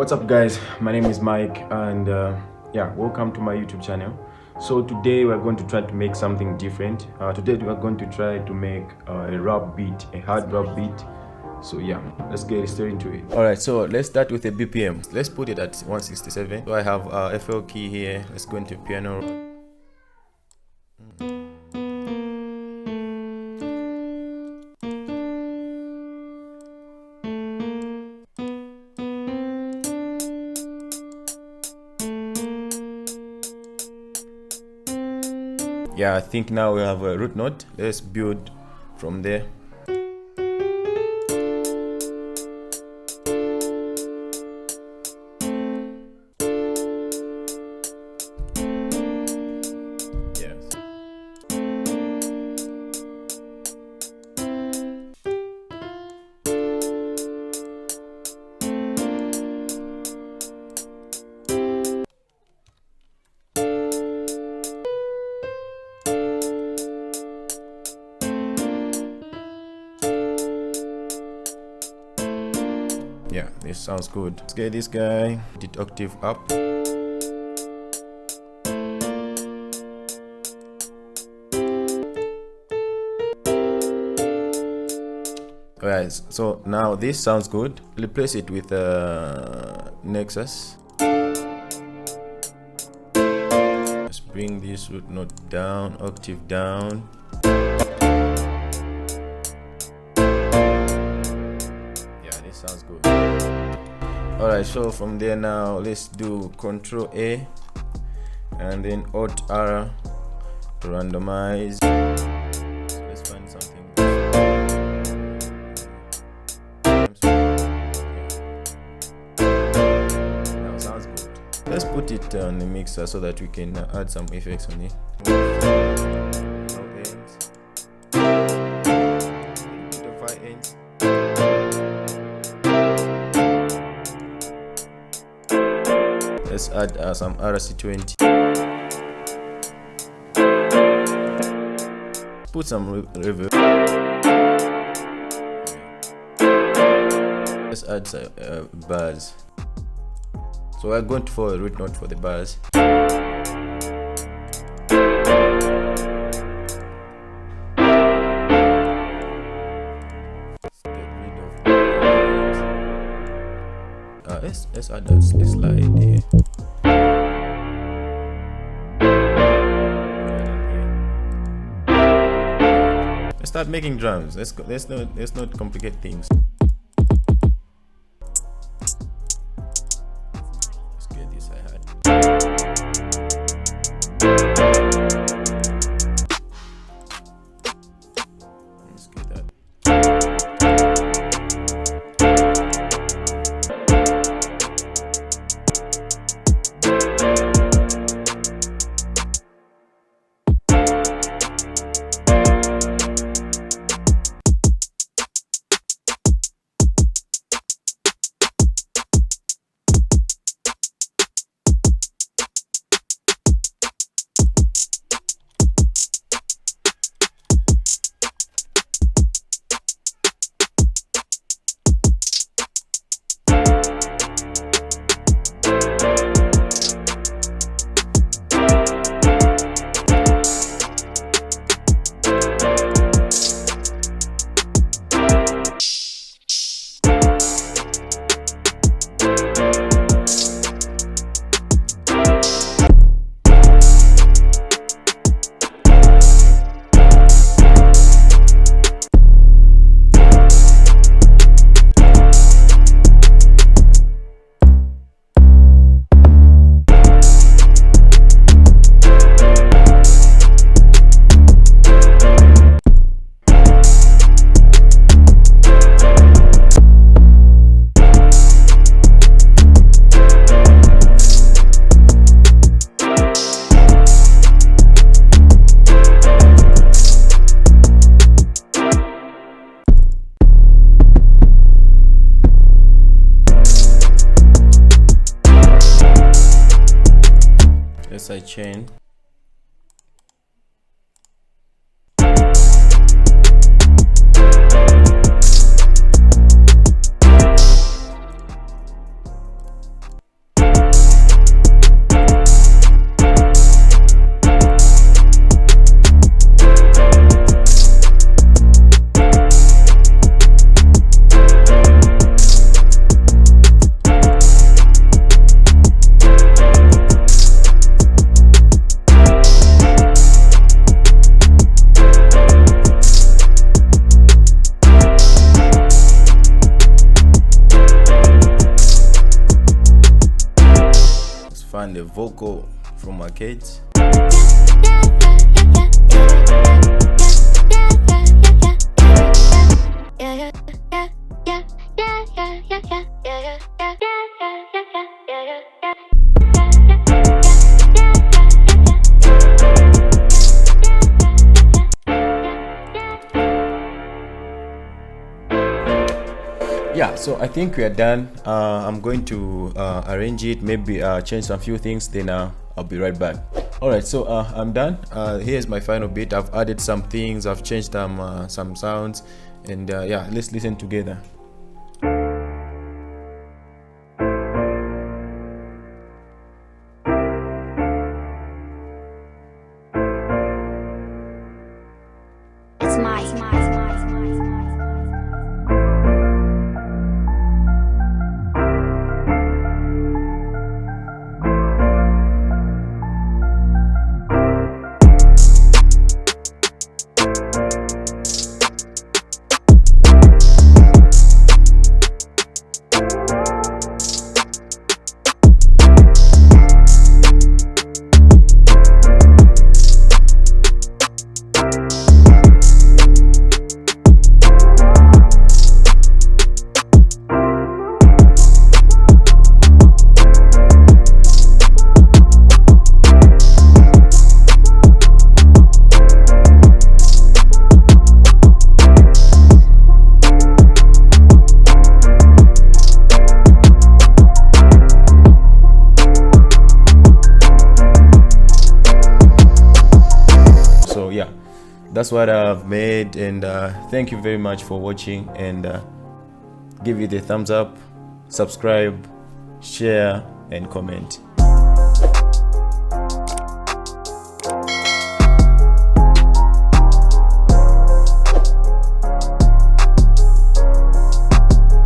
What's up guys, my name is Mike and yeah, welcome to my YouTube channel. So today we're going to try to make something different. Today we are going to try to make a rap beat, a hard rap beat. So yeah, let's get straight into it. All right, so let's start with a BPM. Let's put it at 167. So I have FL key here. Let's go into piano. Yeah, I think now we have a root note. Let's build from there. Yes. Yeah, this sounds good. Let's get this guy, put it octave up. Alright, so now this sounds good. Replace it with Nexus. Let's bring this root note down, octave down. Sounds good. All right, so from there now let's do Control A and then Alt R to randomize. So let's find something. Now sounds good. Let's put it on the mixer so that we can add some effects on it. Let's add some RC20. Put some reverb. Let's add some bars. So we're going for a root note for the bars. Let's add a slide here. Let's start making drums. Let's not complicate things. Let's get this hi-hat. Let's get that. Chain. find a vocal from Arcades. Yeah, so I think we are done. I'm going to arrange it, maybe change some few things, then I'll be right back. Alright, so I'm done. Here's my final beat. I've added some things, I've changed some sounds, and yeah, let's listen together. Yeah, that's what I've made, and thank you very much for watching, and give it a thumbs up, subscribe, share, and comment.